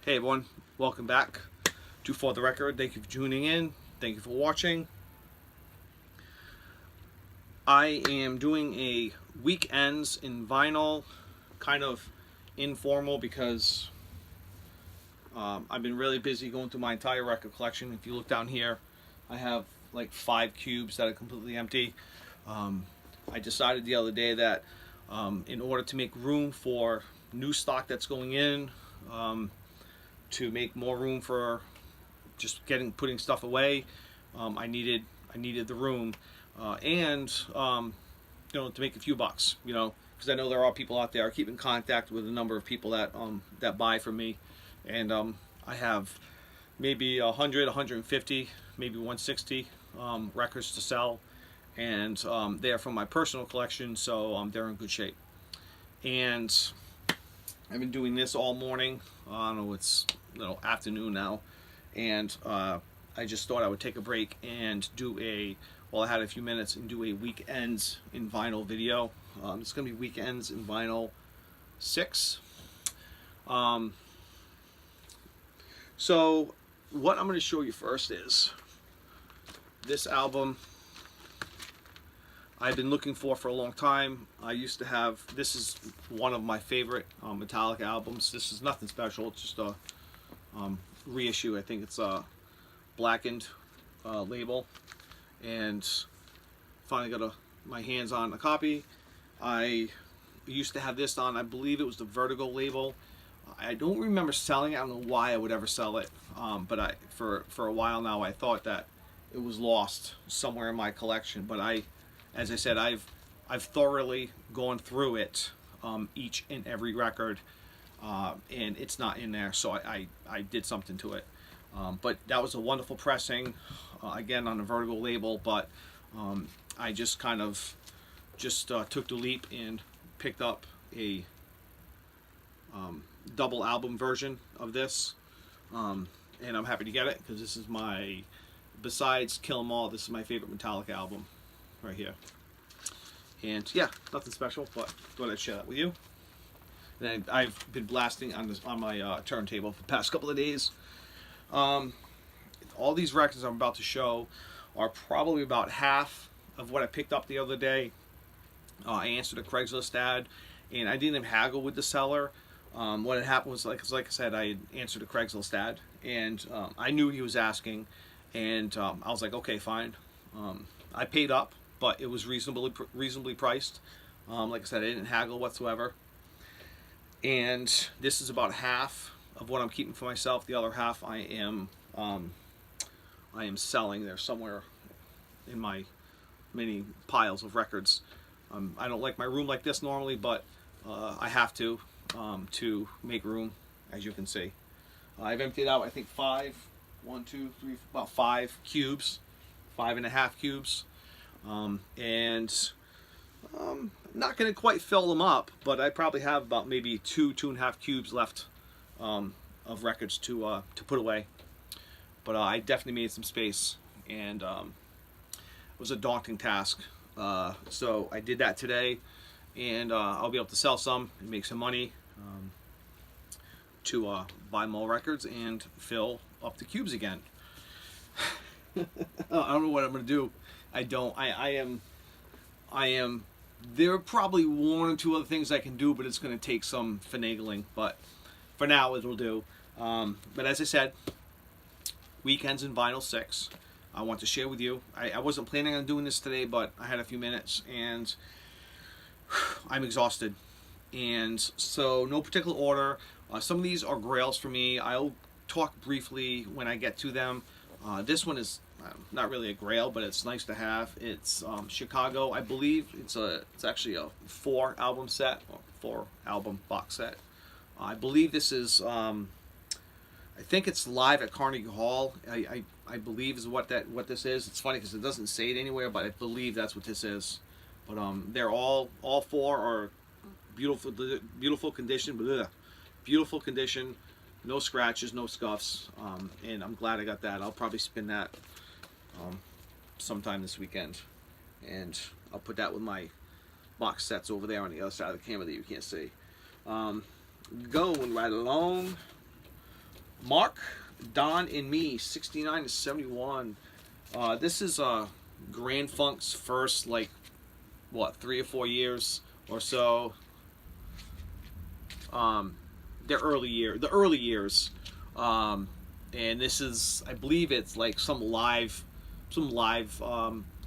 Hey everyone, welcome back to For the Record. Thank you for tuning in. Thank you for watching. I am doing a weekends in vinyl, kind of informal because I've been really busy going through my entire record collection. If you look down here, I have like 5 cubes that are completely empty. I decided the other day that in order to make room for new stock that's going in, to make more room for just putting stuff away, I needed the room, and to make a few bucks, because I know there are people out there. I keep in contact with a number of people that buy from me, and I have maybe 100, 150, maybe 160 records to sell, and they're from my personal collection, so they're in good shape. And I've been doing this all morning. I don't know, it's afternoon now, and I just thought I would take a break and while I had a few minutes, and do a weekends in vinyl video. It's going to be weekends in vinyl 6. So what I'm going to show you first is this album I've been looking for a long time. I used to have, this is one of my favorite Metallica albums. This is nothing special, it's just a reissue. I think it's a blackened label, and finally got my hands on a copy. I used to have this on, I believe it was the Vertigo label. I don't remember selling it. I don't know why I would ever sell it, but for a while now I thought that it was lost somewhere in my collection. But as I said, I've thoroughly gone through it, each and every record, and it's not in there, so I did something to it. But that was a wonderful pressing, again on the Vertigo label. But I just kind of took the leap and picked up a double album version of this, and I'm happy to get it because this is besides Kill 'Em All, this is my favorite Metallica album right here. And yeah, nothing special, but thought I'd share that with you. And I've been blasting on my turntable for the past couple of days. All these records I'm about to show are probably about half of what I picked up the other day. I answered a Craigslist ad, and I didn't even haggle with the seller. What had happened was, like I said, I had answered a Craigslist ad, and I knew he was asking, and I was like, okay, fine. I paid up, but it was reasonably priced. Like I said, I didn't haggle whatsoever. And this is about half of what I'm keeping for myself. The other half I am selling. They're somewhere in my many piles of records. I don't like my room like this normally, but I have to make room, as you can see. I've emptied out, I think, about 5 cubes, 5.5 cubes, and not going to quite fill them up, but I probably have about maybe 2.5 cubes left of records to put away. But I definitely made some space, and it was a daunting task. So I did that today, and I'll be able to sell some and make some money, to buy more records and fill up the cubes again. I don't know what I'm going to do. I am. There are probably 1 or 2 other things I can do, but it's going to take some finagling. But for now, it'll do. But as I said, weekends in vinyl 6. I want to share with you. I wasn't planning on doing this today, but I had a few minutes, and I'm exhausted. And so, no particular order. Some of these are grails for me. I'll talk briefly when I get to them. This one is not really a grail, but it's nice to have. It's Chicago. I believe it's actually a 4 album set, or 4 album box set. I believe this is. I think it's live at Carnegie Hall. I believe is what this is. It's funny because it doesn't say it anywhere, but I believe that's what this is. But they're all 4 are beautiful condition. Bleh, beautiful condition, no scratches, no scuffs, and I'm glad I got that. I'll probably spin that sometime this weekend, and I'll put that with my box sets over there on the other side of the camera that you can't see. Going right along, Mark, Don, and Me, 69 to 71. This is Grand Funk's first, like, what, 3 or 4 years or so. The early years. And this is, I believe it's like some live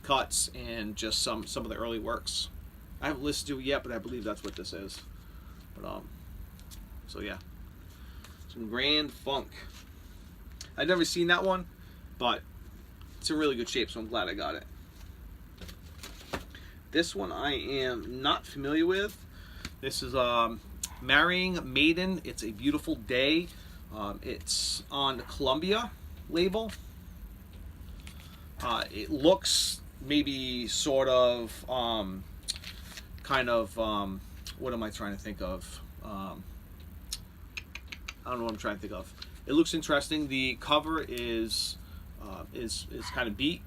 cuts and just some of the early works. I haven't listened to it yet, but I believe that's what this is. But so yeah, some Grand Funk. I've never seen that one, but it's in really good shape, so I'm glad I got it. This one I am not familiar with. This is Marrying Maiden. It's a Beautiful Day. It's on the Columbia label. It looks maybe sort of kind of what am I trying to think of? I don't know what I'm trying to think of. It looks interesting. The cover is kind of beat,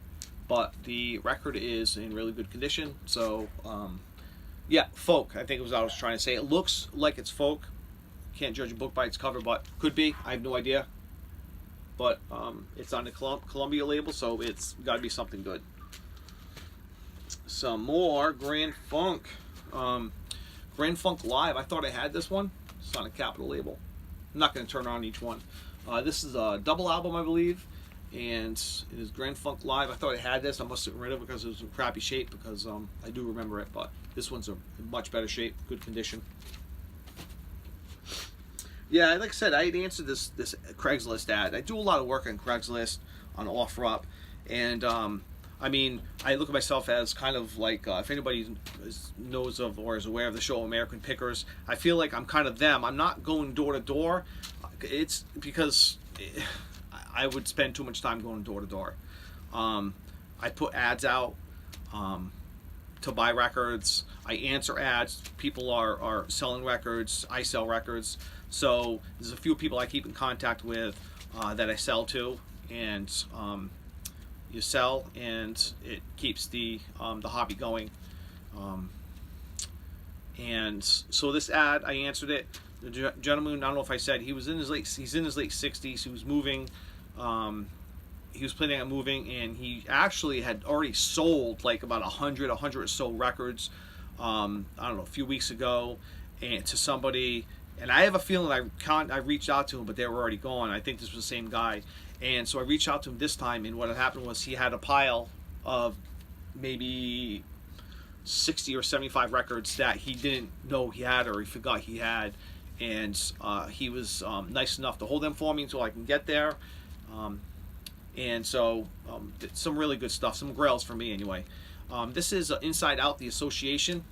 but the record is in really good condition. So yeah, folk. I think it was what I was trying to say. It looks like it's folk. Can't judge a book by its cover, but could be. I have no idea. But it's on the Columbia label, so it's got to be something good. Some more Grand Funk. Grand Funk Live. I thought I had this one. It's on a Capitol label. I'm not going to turn on each one. This is a double album, I believe, and it is Grand Funk Live. I thought I had this. I must have gotten rid of it because it was in crappy shape, because I do remember it, but this one's in much better shape, good condition. Yeah, like I said, I had answered this Craigslist ad. I do a lot of work on Craigslist, on OfferUp, and I mean, I look at myself as kind of like, if anybody knows of or is aware of the show American Pickers, I feel like I'm kind of them. I'm not going door to door. It's because I would spend too much time going door to door. I put ads out to buy records. I answer ads. People are selling records. I sell records. So there's a few people I keep in contact with that I sell to, and you sell, and it keeps the hobby going. And so this ad, I answered it. The gentleman, I don't know if I said, he's in his late 60s. He was moving. He was planning on moving, and he actually had already sold like about 100 or so records. I don't know, a few weeks ago, and to somebody. And I have a feeling I reached out to him, but they were already gone. I think this was the same guy. And so I reached out to him this time, and what had happened was he had a pile of maybe 60 or 75 records that he didn't know he had, or he forgot he had. And he was nice enough to hold them for me until I can get there. And so some really good stuff, some grails for me anyway. This is Inside Out, the Association.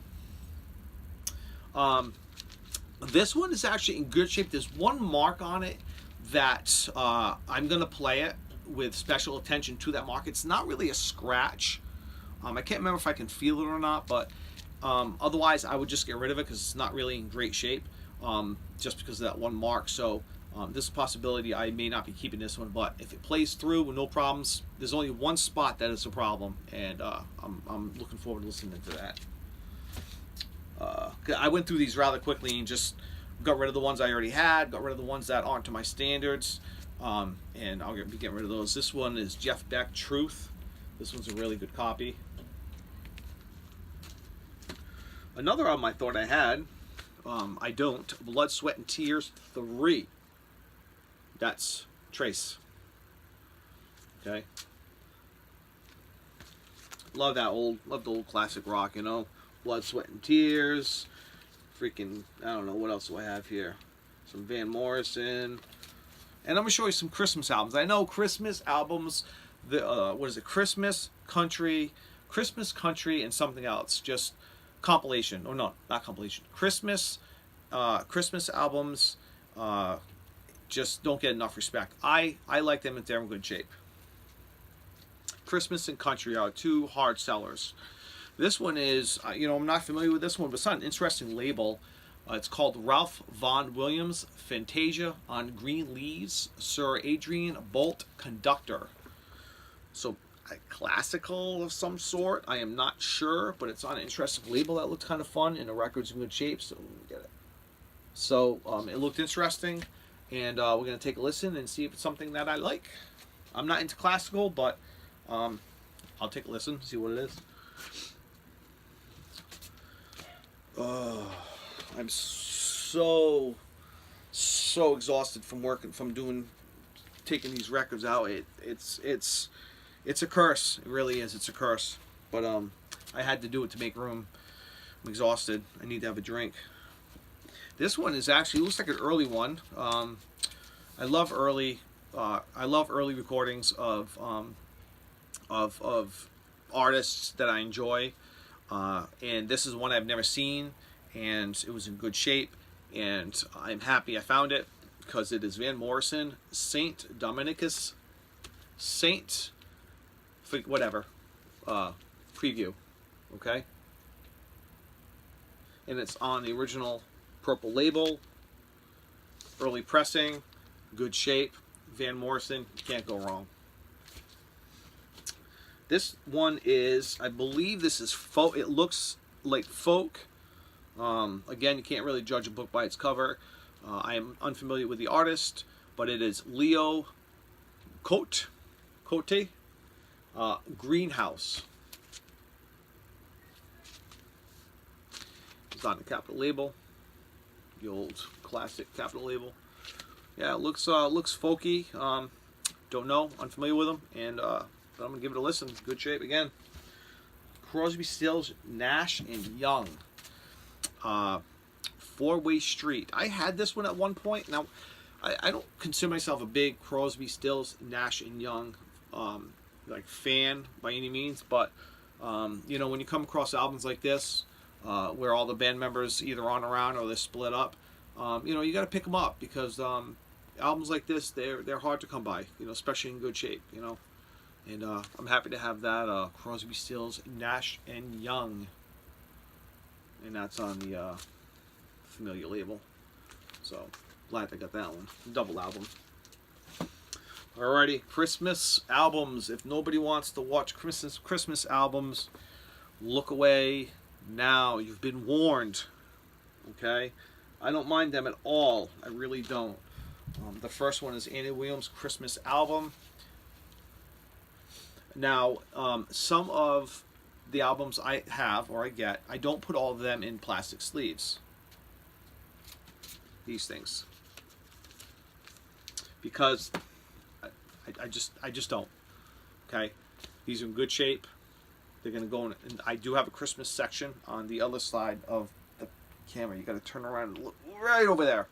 This one is actually in good shape. There's one mark on it that I'm going to play it with special attention to that mark. It's not really a scratch. I can't remember if I can feel it or not, but otherwise I would just get rid of it because it's not really in great shape, just because of that one mark. So this is a possibility I may not be keeping this one, but if it plays through with no problems, there's only one spot that is a problem, and I'm looking forward to listening to that. I went through these rather quickly and just got rid of the ones I already had, got rid of the ones that aren't to my standards, and I'll be getting rid of those. This one is Jeff Beck, Truth. This one's a really good copy. Another album I thought I had, I don't. Blood, Sweat, and Tears 3. That's Trace. Okay. Love the old classic rock, you know. Blood, Sweat, and Tears. Freaking, I don't know, what else do I have here? Some Van Morrison. And I'm going to show you some Christmas albums. I know Christmas albums, what is it? Christmas, country, and something else. Just compilation. Oh, no, not compilation. Christmas albums just don't get enough respect. I like them if they're in good shape. Christmas and country are two hard sellers. This one is, I'm not familiar with this one, but it's on an interesting label. It's called Ralph Vaughan Williams, Fantasia on Green Leaves, Sir Adrian Boult Conductor. So, classical of some sort, I am not sure, but it's on an interesting label that looks kind of fun, and the record's in good shape, so let me get it. So, it looked interesting. and we're going to take a listen and see if it's something that I like. I'm not into classical, but I'll take a listen, see what it is. I'm so exhausted from working, taking these records out. It's a curse. It really is. It's a curse. But I had to do it to make room. I'm exhausted. I need to have a drink. This one is actually, looks like an early one. I love early recordings of artists that I enjoy. And this is one I've never seen, and it was in good shape, and I'm happy I found it because it is Van Morrison, Saint Dominicus, whatever, preview, okay? And it's on the original purple label, early pressing, good shape, Van Morrison, can't go wrong. This one is, I believe this is folk. It looks like folk. Again, you can't really judge a book by its cover. I am unfamiliar with the artist, but it is Leo Cote, Greenhouse. It's on the Capitol label, the old classic Capitol label. Yeah, it looks folky. Don't know, unfamiliar with them, and but I'm going to give it a listen. Good shape again. Crosby, Stills, Nash and Young. Four-Way Street. I had this one at one point. Now, I don't consider myself a big Crosby, Stills, Nash and Young fan by any means, but you know, when you come across albums like this, where all the band members either on around or they're split up, you know, you got to pick them up because albums like this, they're hard to come by. You know, especially in good shape. You know. And I'm happy to have that Crosby, Stills, Nash and Young, and that's on the familiar label. So glad I got that one, double album. Alrighty, Christmas albums. If nobody wants to watch Christmas albums, look away now. You've been warned. Okay, I don't mind them at all. I really don't. The first one is Andy Williams' Christmas album. Now, some of the albums I have or I get, I don't put all of them in plastic sleeves. These things, because I just don't. Okay, these are in good shape. They're gonna go in, and I do have a Christmas section on the other side of the camera. You got to turn around and look right over there.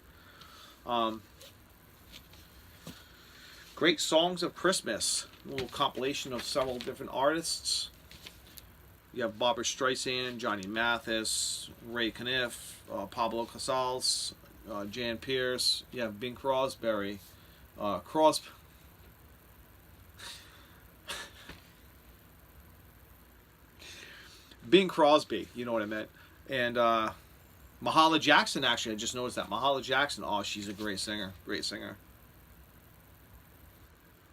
Great Songs of Christmas. A little compilation of several different artists. You have Barbra Streisand, Johnny Mathis, Ray Conniff, Pablo Casals, Jan Pierce. You have Bing Crosby. Bing Crosby, you know what I meant. And Mahalia Jackson, actually, I just noticed that. Mahalia Jackson, oh, she's a great singer. Great singer.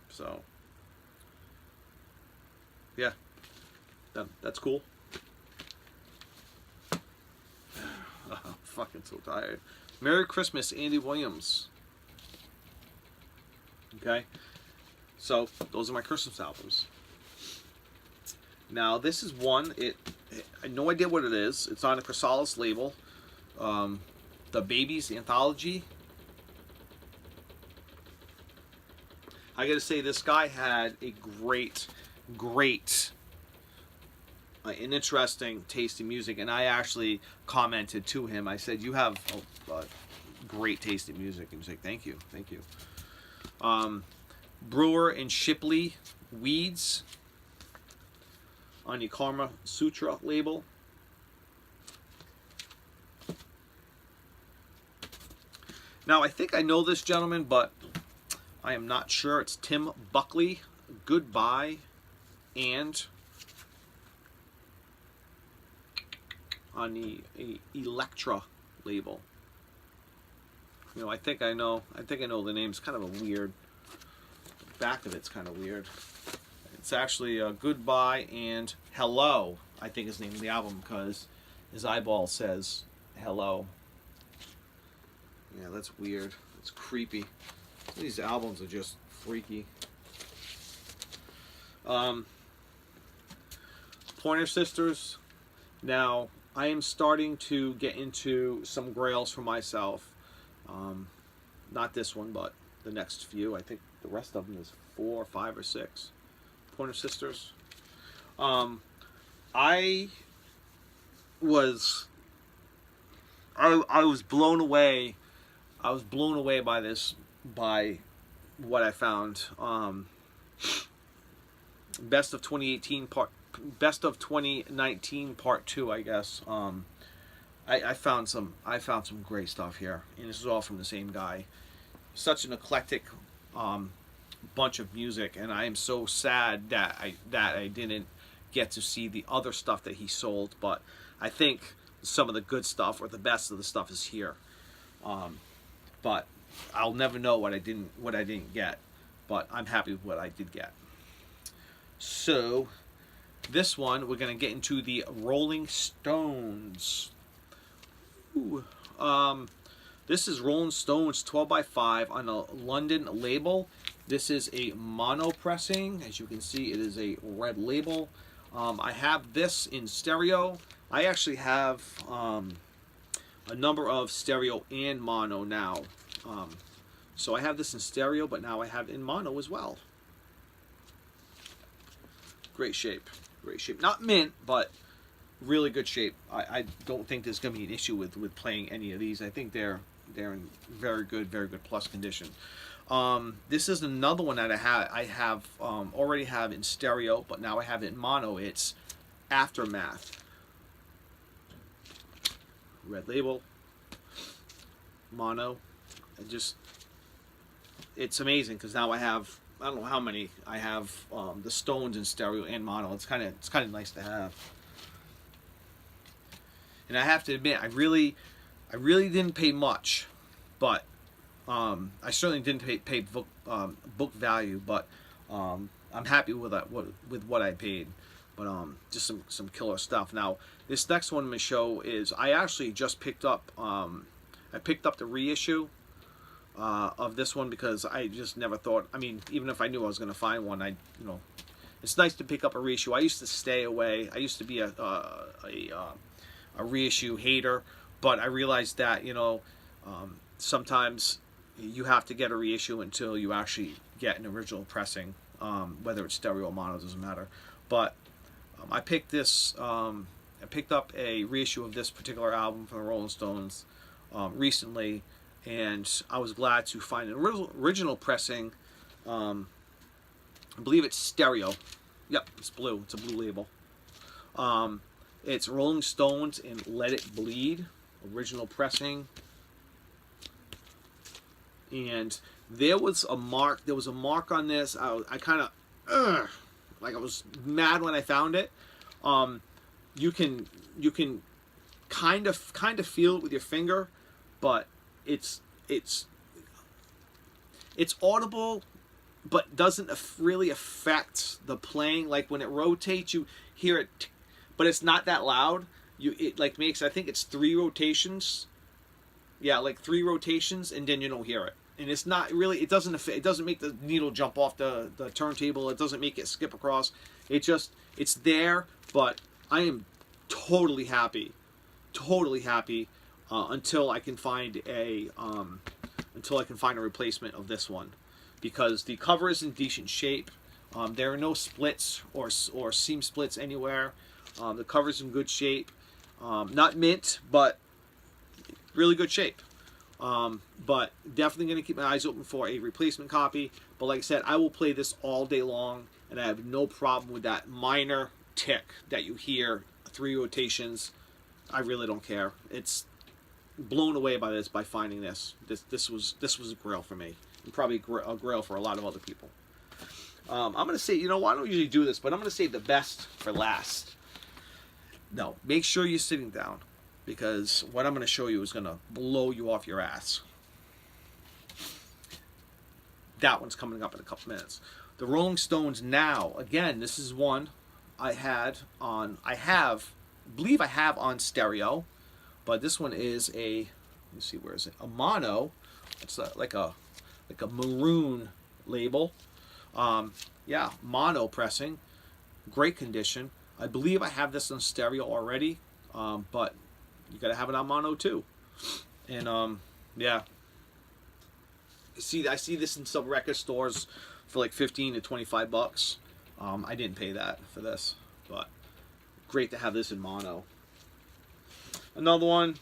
So, yeah, that's cool. I'm fucking so tired. Merry Christmas, Andy Williams. Okay, so those are my Christmas albums. Now this is one. I have no idea what it is. It's on a Chrysalis label. The Babies Anthology. I gotta say, this guy had a great, and interesting taste in music, and I actually commented to him. I said, "You have a great taste in music." He was like, "Thank you." Brewer and Shipley Weeds on the Karma Sutra label. Now, I think I know this gentleman, but I am not sure. It's Tim Buckley, Goodbye, and on the Elektra label. You know, I think I know the name. It's kind of a weird. The back of it's kind of weird. It's actually Goodbye and Hello, I think is the name of the album, because his eyeball says hello. Yeah, that's weird. It's creepy. These albums are just freaky. Pointer Sisters. Now, I am starting to get into some grails for myself. Not this one, but the next few. I think the rest of them is 4, 5, or 6. Pointer Sisters. I was I was blown away. I was blown away by what I found. Best of 2018 Best of 2019 part 2, I guess. I found some great stuff here, and this is all from the same guy. Such an eclectic bunch of music, and I am so sad that I didn't get to see the other stuff that he sold. But I think some of the good stuff, or the best of the stuff, is here. But I'll never know what I didn't get. But I'm happy with what I did get. So this one, we're gonna get into the Rolling Stones. Ooh. This is Rolling Stones 12x5 on a London label. This is a mono pressing. As you can see, it is a red label. I have this in stereo. I actually have a number of stereo and mono now. So I have this in stereo, but now I have it in mono as well. Great shape. Great shape. Not mint, but really good shape. I don't think there's going to be an issue with playing any of these. I think they're in very good plus condition. This is another one that I have already have in stereo, but now I have it in mono. It's Aftermath. Red label. Mono. It's amazing because now I have, I don't know how many I have, the Stones in stereo and mono. It's kind of nice to have. And I have to admit, I really didn't pay much, but I certainly didn't pay book value. But I'm happy with what I paid. But just some killer stuff. Now this next one I'm gonna show is, I actually just picked up the reissue of this one because I just never thought. I mean, even if I knew I was going to find one, it's nice to pick up a reissue. I used to stay away. I used to be a reissue hater, but I realized that sometimes you have to get a reissue until you actually get an original pressing, whether it's stereo or mono, doesn't matter. But I picked up a reissue of this particular album from the Rolling Stones recently, and I was glad to find an original pressing. I believe it's stereo. Yep, it's blue. It's a blue label. It's Rolling Stones and Let It Bleed, original pressing. And there was a mark. There was a mark on this. I kind of, like, I was mad when I found it. You can kind of feel it with your finger, but it's audible, but doesn't really affect the playing. Like when it rotates, you hear it, but it's not that loud. It like makes, I think it's 3 rotations. Yeah, like 3 rotations, and then you don't hear it. And it's not really, it doesn't make the needle jump off the turntable. It doesn't make it skip across. It's there, but I am totally happy until I can find a replacement of this one, because the cover is in decent shape. There are no splits or seam splits anywhere. The cover's in good shape. Not mint, but really good shape. But definitely going to keep my eyes open for a replacement copy. But like I said, I will play this all day long, and I have no problem with that minor tick that you hear, 3 rotations. I really don't care. It's blown away by finding this. This was a grail for me, and probably a grail for a lot of other people. I'm going to say, I don't usually do this, but I'm going to save the best for last. No, make sure you're sitting down, because what I'm going to show you is going to blow you off your ass. That one's coming up in a couple minutes. The Rolling Stones Now. Again, this is one I believe I have on stereo, but this one is a let me see, where is it? A mono. It's like a maroon label. Yeah, mono pressing, great condition. I believe I have this on stereo already, but you gotta have it on mono too. And yeah, I see this in some record stores for like 15 to 25 bucks. I didn't pay that for this, but great to have this in mono. Another one,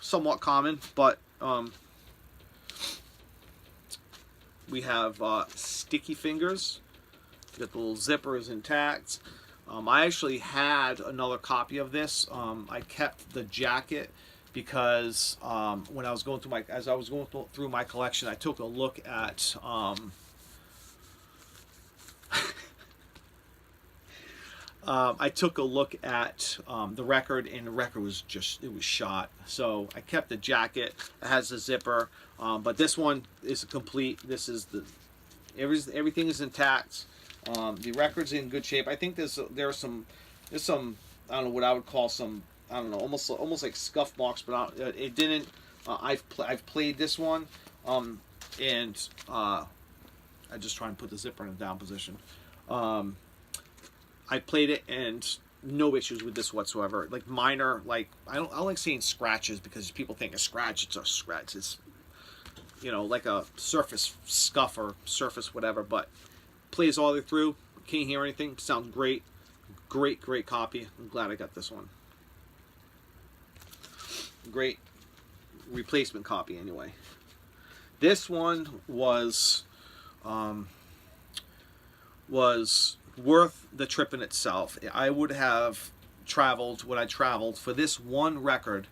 somewhat common, but we have Sticky Fingers. Got the little zippers intact. I actually had another copy of this. I kept the jacket because when I was going through my collection, I took a look at the record, and the record was shot. So I kept the jacket. It has a zipper, but this one is complete. This is everything is intact. The record's in good shape. I think there's some I don't know what I would call some, I don't know, almost like scuff marks, but it didn't. I've played this one, and I just try and put the zipper in a down position. I played it and no issues with this whatsoever. Like minor, like I don't like saying scratches because people think a scratch, it's a scratch. It's like a surface scuff or surface whatever, but plays all the way through. Can't hear anything. Sounds great. Great copy. I'm glad I got this one. Great replacement copy anyway. This one was worth the trip in itself. I would have traveled when I traveled for this one record.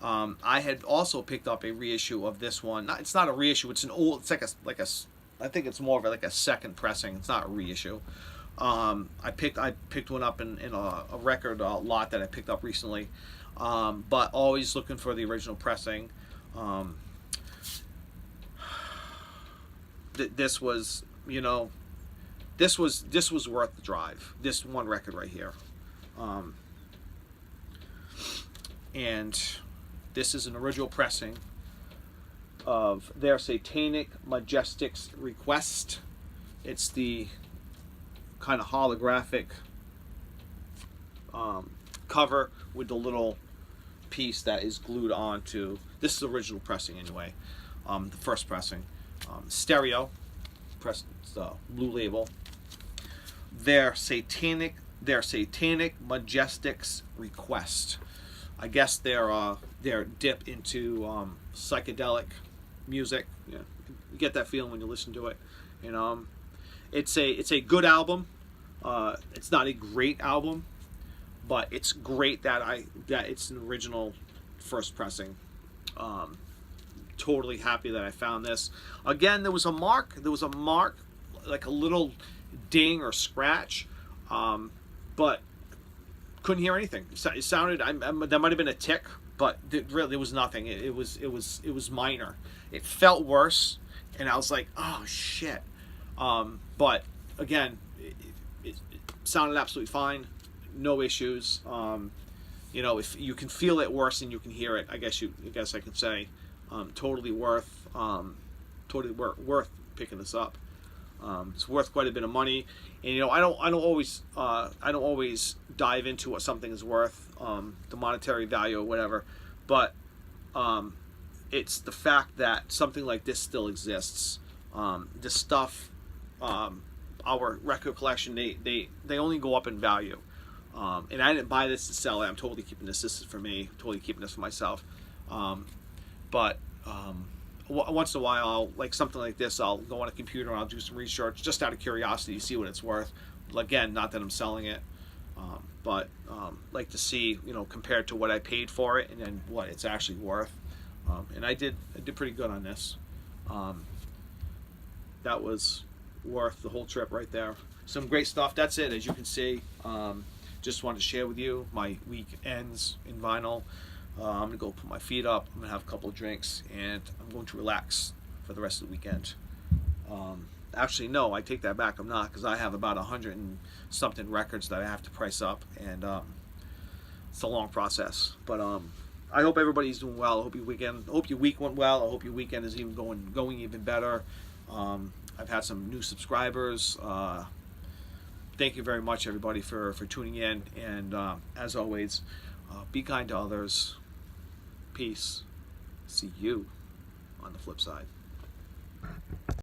I had also picked up a reissue of this one. It's not a reissue. It's an old. It's like a. I think it's more of like a second pressing. It's not a reissue. I picked one up in a record lot that I picked up recently, but always looking for the original pressing. This was this was worth the drive. This one record right here, and this is an original pressing of their Satanic Majestics Request. It's the kind of holographic cover with the little piece that is glued onto. This is the original pressing anyway. The first pressing, stereo, press the blue label. Their Satanic Majestics Request. I guess their dip into psychedelic music. You get that feeling when you listen to it. It's a good album. It's not a great album, but it's great that it's an original first pressing. Totally happy that I found this. Again, there was a mark, like a little ding or scratch, but couldn't hear anything. It sounded. That might have been a tick, but there was nothing. It was minor. It felt worse, and I was like, oh shit. But again, it sounded absolutely fine. No issues. If you can feel it worse than you can hear it, I guess I could say, totally worth picking this up. It's worth quite a bit of money, and I don't always dive into what something is worth, the monetary value or whatever, but it's the fact that something like this still exists. This stuff, our record collection, they only go up in value. And I didn't buy this to sell it. I'm totally keeping this. This is for me. Totally keeping this for myself. But once in a while, like something like this, I'll go on a computer and I'll do some research just out of curiosity, see what it's worth. Again, not that I'm selling it, but like to see, compared to what I paid for it and then what it's actually worth. And I did pretty good on this. That was worth the whole trip right there. Some great stuff. That's it, as you can see. Just wanted to share with you my weekends in vinyl. I'm gonna go put my feet up. I'm gonna have a couple of drinks, and I'm going to relax for the rest of the weekend. Actually, no, I take that back. I'm not, because I have about 100 and something records that I have to price up, and it's a long process. But I hope everybody's doing well. I hope your week went well. I hope your weekend is even going even better. I've had some new subscribers. Thank you very much, everybody, for tuning in. And as always, be kind to others. Peace. See you on the flip side.